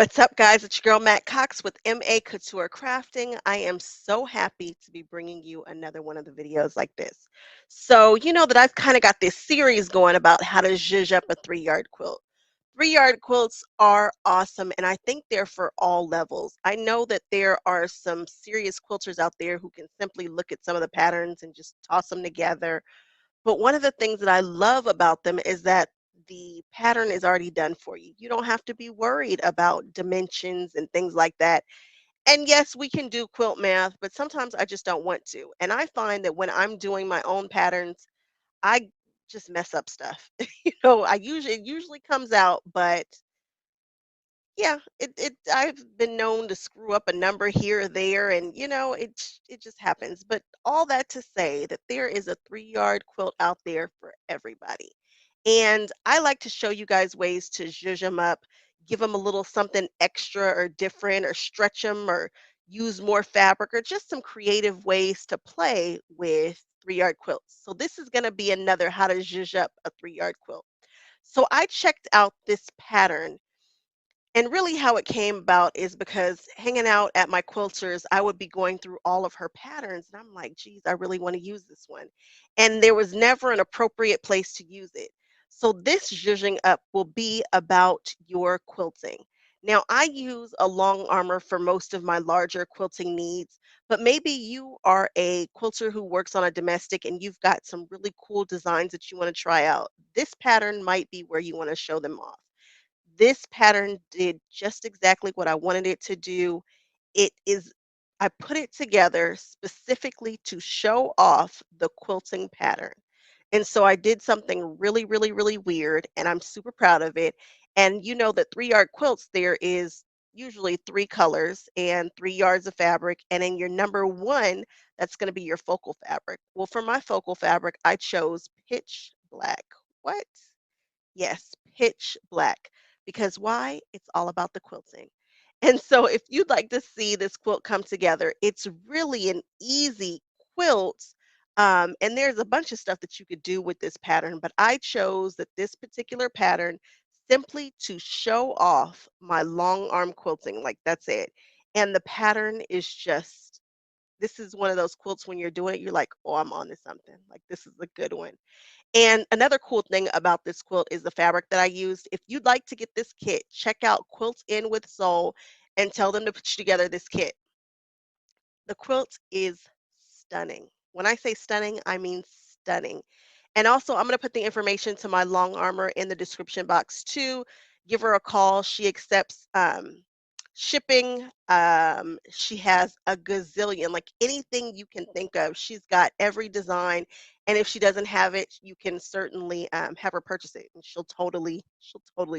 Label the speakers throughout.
Speaker 1: What's up, guys? It's your girl Matt Cox with MA Couture Crafting. I am so happy to be bringing you another one of the videos like this. So, you know that I've kind of got this series going about how to zhuzh up a 3-yard quilt. 3-yard quilts are awesome, and I think they're for all levels. I know that there are some serious quilters out there who can simply look at some of the patterns and just toss them together. But one of the things that I love about them is that the pattern is already done for you. You don't have to be worried about dimensions and things like that. And yes, we can do quilt math, but sometimes I just don't want to. And I find that when I'm doing my own patterns, I just mess up stuff. It usually comes out, but yeah, it I've been known to screw up a number here or there, and it just happens. But all that to say that there is a 3-yard quilt out there for everybody. And I like to show you guys ways to zhuzh them up, give them a little something extra or different, or stretch them, or use more fabric, or just some creative ways to play with 3-yard quilts. So this is going to be another how to zhuzh up a 3-yard quilt. So I checked out this pattern, and really how it came about is because hanging out at my quilters, I would be going through all of her patterns and I'm like, geez, I really want to use this one. And there was never an appropriate place to use it. So this zhuzhing up will be about your quilting. Now, I use a long armor for most of my larger quilting needs, but maybe you are a quilter who works on a domestic and you've got some really cool designs that you want to try out. This pattern might be where you want to show them off. This pattern did just exactly what I wanted it to do. It is, I put it together specifically to show off the quilting pattern. And so I did something really, really, really weird, and I'm super proud of it. And you know that 3-yard quilts, there is usually 3 colors and 3 yards of fabric. And in your number one, that's going to be your focal fabric. Well, for my focal fabric, I chose pitch black. What? Yes, pitch black. Because why? It's all about the quilting. And so if you'd like to see this quilt come together, it's really an easy quilt. And there's a bunch of stuff that you could do with this pattern, but I chose that this particular pattern simply to show off my long arm quilting. Like that's it. And the pattern is just, this is one of those quilts when you're doing it, you're like, oh, I'm on to something. Like this is a good one. And another cool thing about this quilt is the fabric that I used. If you'd like to get this kit, check out Quilt In with Soul and tell them to put you together this kit. The quilt is stunning. When I say stunning, I mean stunning. And also, I'm going to put the information to my long armor in the description box too. Give her a call. She accepts shipping. She has a gazillion, like anything you can think of. She's got every design. And if she doesn't have it, you can certainly have her purchase it, and she'll totally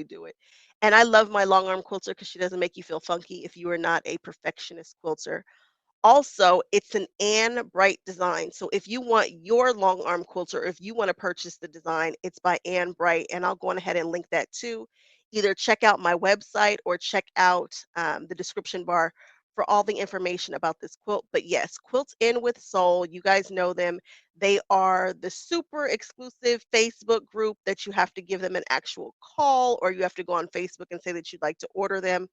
Speaker 1: do it. And I love my long arm quilter because she doesn't make you feel funky if you are not a perfectionist quilter. Also, it's an Anne Bright design. So if you want your long arm quilter, if you want to purchase the design, it's by Anne Bright. And I'll go on ahead and link that too. Either check out my website or check out the description bar for all the information about this quilt. But yes, Quilt In with Soul, you guys know them. They are the super exclusive Facebook group that you have to give them an actual call, or you have to go on Facebook and say that you'd like to order them.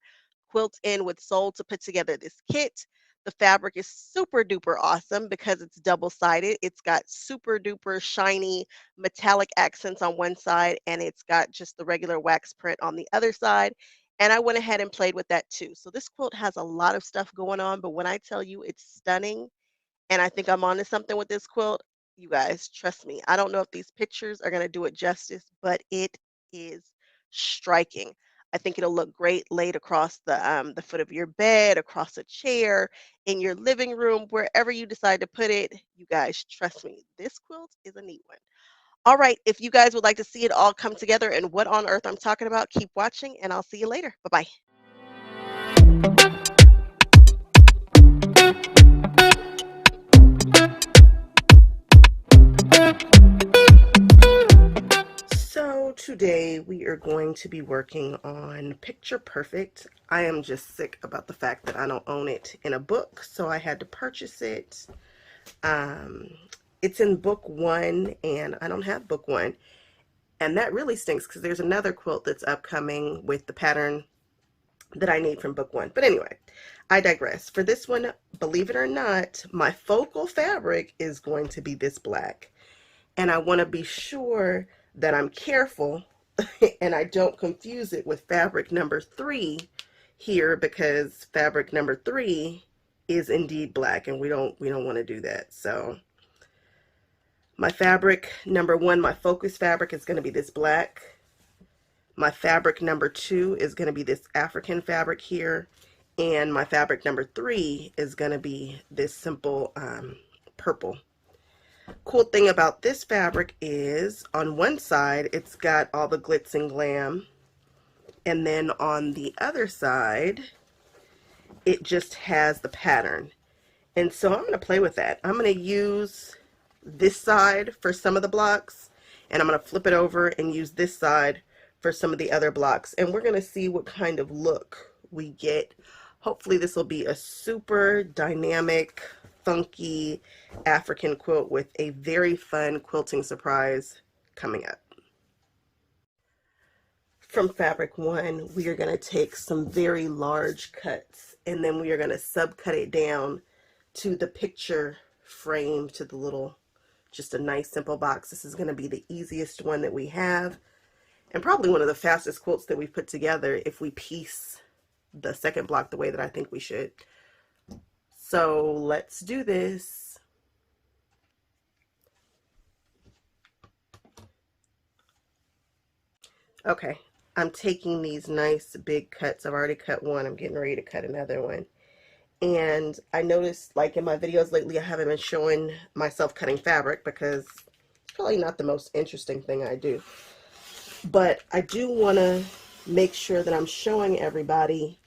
Speaker 1: Quilt In with Soul to put together this kit. The fabric is super duper awesome because it's double-sided. It's got super duper shiny metallic accents on one side, and it's got just the regular wax print on the other side. And I went ahead and played with that too. So this quilt has a lot of stuff going on, but when I tell you it's stunning, and I think I'm onto something with this quilt, you guys, trust me. I don't know if these pictures are going to do it justice, but it is striking. I think it'll look great laid across the foot of your bed, across a chair, in your living room, wherever you decide to put it. You guys, trust me, this quilt is a neat one. All right, if you guys would like to see it all come together and what on earth I'm talking about, keep watching, and I'll see you later. Bye-bye. So today we are going to be working on Picture Perfect. I am just sick about the fact that I don't own it in a book, so I had to purchase it. It's in book 1, and I don't have book 1. And that really stinks because there's another quilt that's upcoming with the pattern that I need from book one. But anyway, I digress. For this one, believe it or not, my focal fabric is going to be this black. And I want to be sure that I'm careful and I don't confuse it with fabric number 3 here, because fabric number 3 is indeed black, and we don't want to do that. So my fabric number 1, my focus fabric, is going to be this black. My fabric number 2 is going to be this African fabric here, and my fabric number 3 is going to be this simple purple. Cool thing about this fabric is on one side it's got all the glitz and glam, and then on the other side it just has the pattern. And so I'm going to play with that. I'm going to use this side for some of the blocks, and I'm going to flip it over and use this side for some of the other blocks, and we're going to see what kind of look we get. Hopefully this will be a super dynamic, funky African quilt with a very fun quilting surprise coming up. From fabric 1, we are going to take some very large cuts, and then we are going to subcut it down to the picture frame, to the little, just a nice simple box. This is going to be the easiest one that we have, and probably one of the fastest quilts that we've put together if we piece the second block the way that I think we should. So let's do this. Okay, I'm taking these nice big cuts. I've already cut one. I'm getting ready to cut another one. And I noticed, like in my videos lately, I haven't been showing myself cutting fabric because it's probably not the most interesting thing I do. But I do want to make sure that I'm showing everybody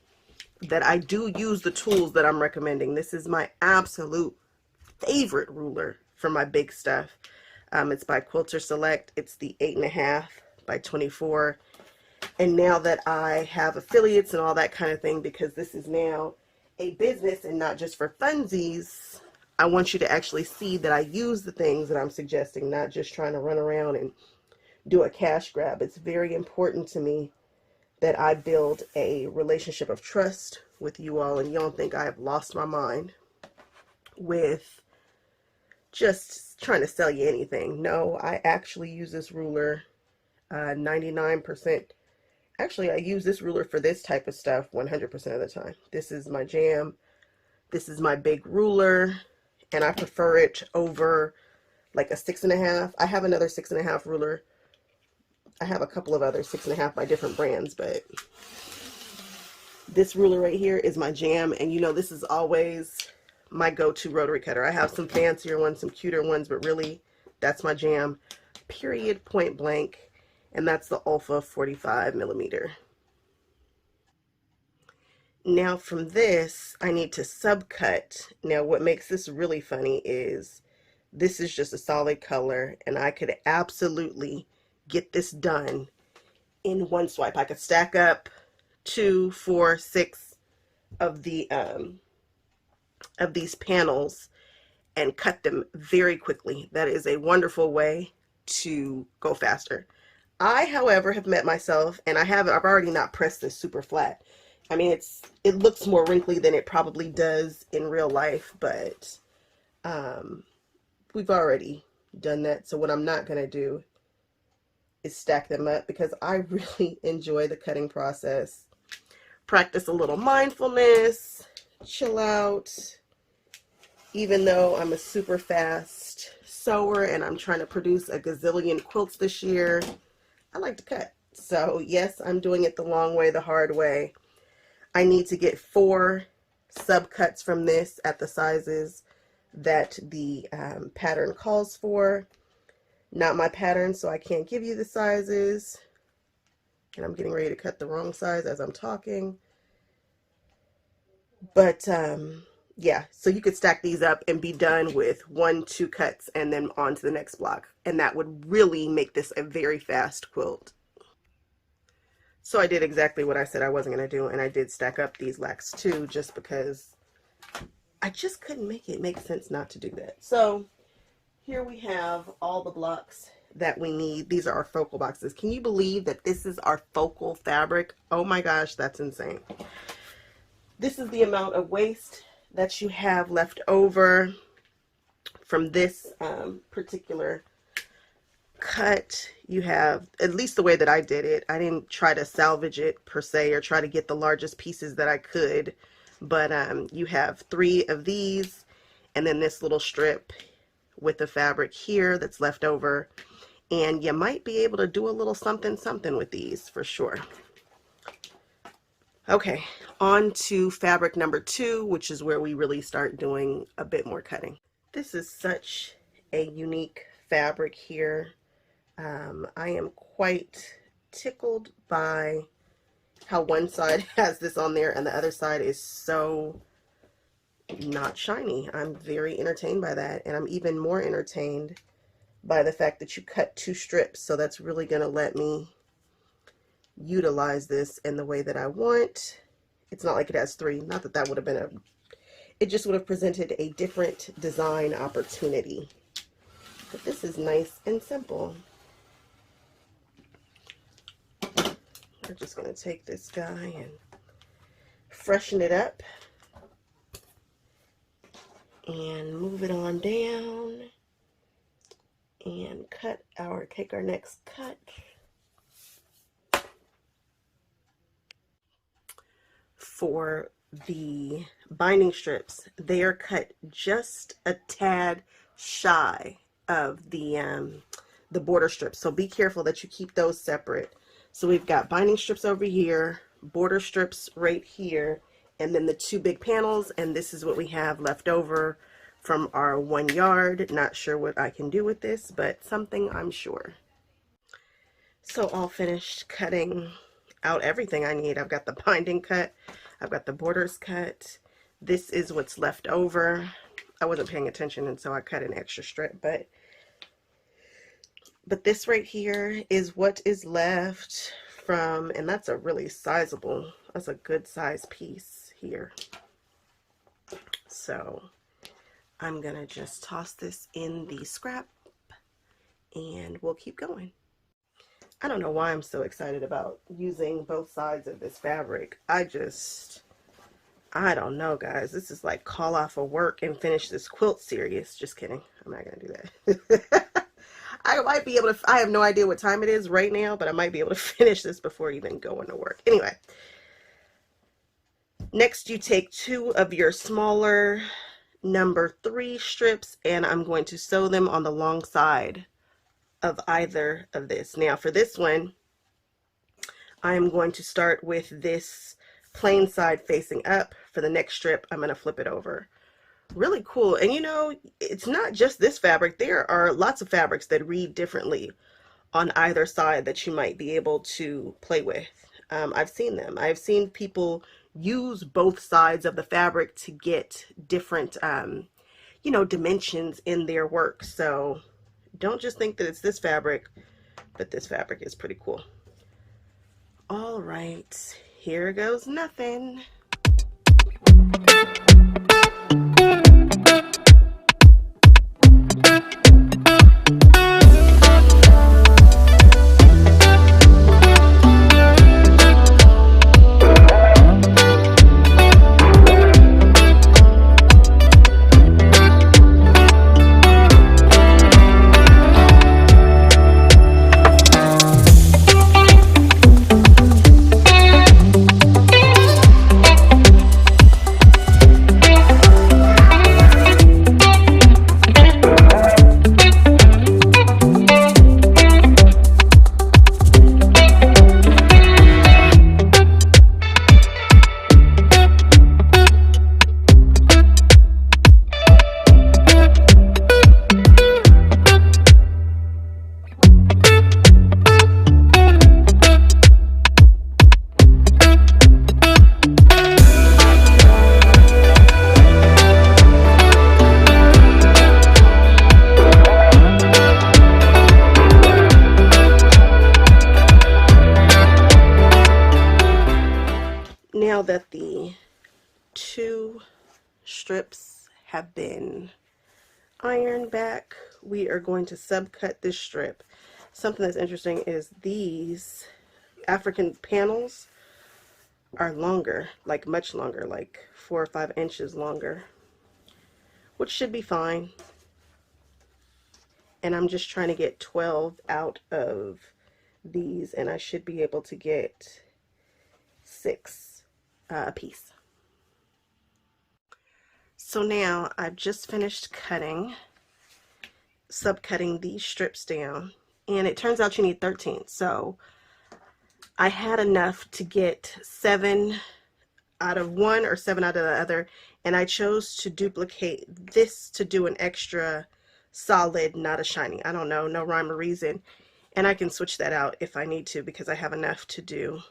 Speaker 1: that I do use the tools that I'm recommending. This is my absolute favorite ruler for my big stuff. It's by Quilter Select. It's the 8.5 by 24. And now that I have affiliates and all that kind of thing, because this is now a business and not just for funsies, I want you to actually see that I use the things that I'm suggesting, not just trying to run around and do a cash grab. It's very important to me that I build a relationship of trust with you all, and you don't think I have lost my mind with just trying to sell you anything. No, I actually use this ruler 99%. Actually, I use this ruler for this type of stuff 100% of the time. This is my jam. This is my big ruler, and I prefer it over like a 6.5. I have another 6.5 ruler. I have a couple of other 6.5 by different brands, but this ruler right here is my jam. And you know, this is always my go-to rotary cutter. I have some fancier ones, some cuter ones, but really that's my jam, period, point blank. And that's the OLFA 45mm. Now from this, I need to subcut. Now what makes this really funny is this is just a solid color, and I could absolutely get this done in one swipe. I could stack up 2, 4, 6 of the of these panels and cut them very quickly. That is a wonderful way to go faster. I, however, have met myself, and I've already not pressed this super flat. I mean, it looks more wrinkly than it probably does in real life, but we've already done that. So what I'm not going to do is stack them up, because I really enjoy the cutting process. Practice a little mindfulness, chill out. Even though I'm a super fast sewer and I'm trying to produce a gazillion quilts this year, I like to cut. So yes, I'm doing it the long way, the hard way. I need to get 4 subcuts from this at the sizes that the pattern calls for. Not my pattern, so I can't give you the sizes. And I'm getting ready to cut the wrong size as I'm talking. But yeah, so you could stack these up and be done with 1, 2 cuts and then on to the next block. And that would really make this a very fast quilt. So I did exactly what I said I wasn't going to do, and I did stack up these lacks too, just because I just couldn't make it make sense not to do that. So here we have all the blocks that we need. These are our focal boxes. Can you believe that this is our focal fabric? Oh my gosh, that's insane. This is the amount of waste that you have left over from this particular cut. You have, at least the way that I did it, I didn't try to salvage it per se or try to get the largest pieces that I could, but you have 3 of these and then this little strip with the fabric here that's left over, and you might be able to do a little something something with these for sure. Okay, on to fabric number 2, which is where we really start doing a bit more cutting. This is such a unique fabric here. I am quite tickled by how one side has this on there and the other side is so not shiny. I'm very entertained by that, and I'm even more entertained by the fact that you cut 2 strips, so that's really going to let me utilize this in the way that I want. It's not like it has 3, not that that would have been it just would have presented a different design opportunity, but this is nice and simple. We're just going to take this guy and freshen it up and move it on down and take our next cut. For the binding strips, they are cut just a tad shy of the border strips, so be careful that you keep those separate. So we've got binding strips over here, border strips right here, and then the 2 big panels, and this is what we have left over from our 1 yard. Not sure what I can do with this, but something I'm sure. So all finished cutting out everything I need. I've got the binding cut, I've got the borders cut. This is what's left over. I wasn't paying attention, and so I cut an extra strip, but this right here is what is left from, and that's a really sizable, that's a good size piece here. So I'm gonna just toss this in the scrap and we'll keep going. I don't know why I'm so excited about using both sides of this fabric. I don't know, guys. This is like call off of work and finish this quilt series. Just kidding. I'm not gonna do that. I might be able to, I have no idea what time it is right now, but I might be able to finish this before even going to work. Anyway, next you take 2 of your smaller number 3 strips, and I'm going to sew them on the long side of either of this. Now for this one, I'm going to start with this plain side facing up. For the next strip, I'm going to flip it over. Really cool. And you know, it's not just this fabric. There are lots of fabrics that read differently on either side that you might be able to play with. I've seen them. I've seen people use both sides of the fabric to get different, you know, dimensions in their work. So don't just think that it's this fabric, but this fabric is pretty cool. All right, here goes nothing. Now that the 2 strips have been iron back, we are going to subcut this strip. Something that's interesting is these African panels are longer, like much longer, like 4 or 5 inches longer, which should be fine. And I'm just trying to get 12 out of these, and I should be able to get 6 a piece. So now I've just finished subcutting these strips down, and it turns out you need 13. So I had enough to get 7 out of one or 7 out of the other, and I chose to duplicate this to do an extra solid, not a shiny. I don't know, no rhyme or reason. And I can switch that out if I need to, because I have enough to do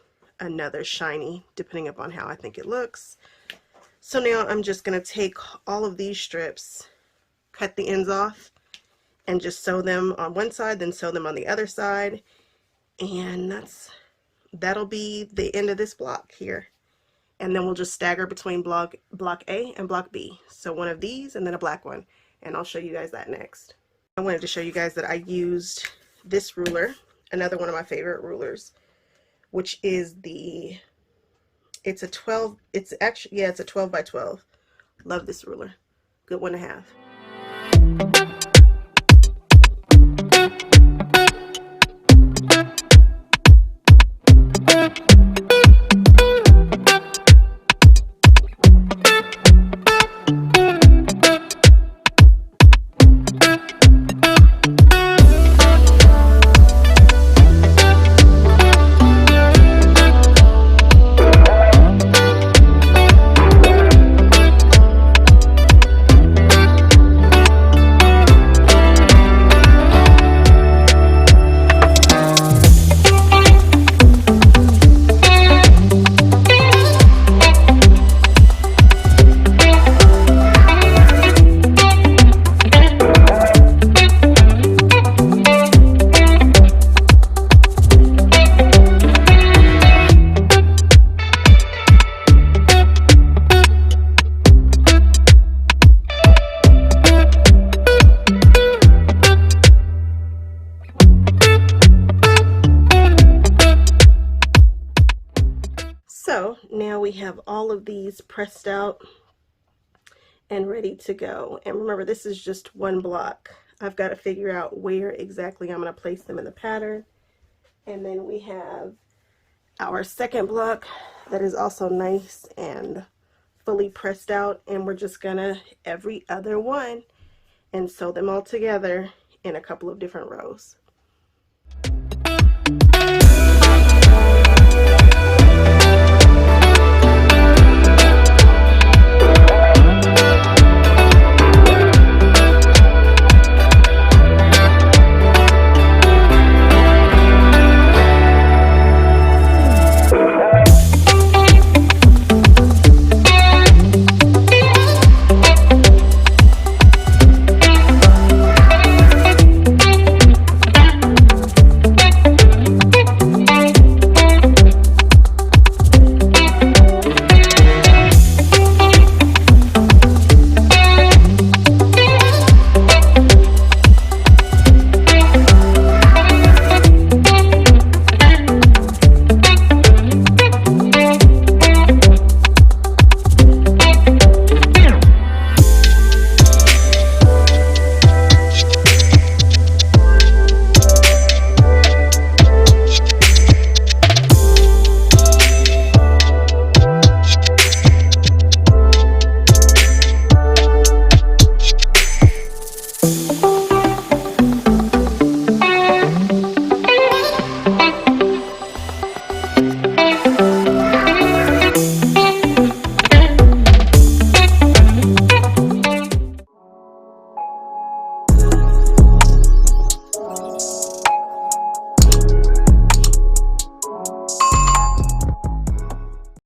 Speaker 1: another shiny, depending upon how I think it looks. So now I'm just going to take all of these strips, cut the ends off, and just sew them on one side, then sew them on the other side. And that'll be the end of this block here. And then we'll just stagger between block A and block B. So one of these and then a black one. And I'll show you guys that next. I wanted to show you guys that I used this ruler, another one of my favorite rulers, which is it's a 12, it's actually, yeah, it's a 12 by 12. Love this ruler. Good one to have. So now we have all of these pressed out and ready to go. And remember, this is just one block. I've got to figure out where exactly I'm going to place them in the pattern. And then we have our second block that is also nice and fully pressed out, and we're just gonna every other one and sew them all together in a couple of different rows.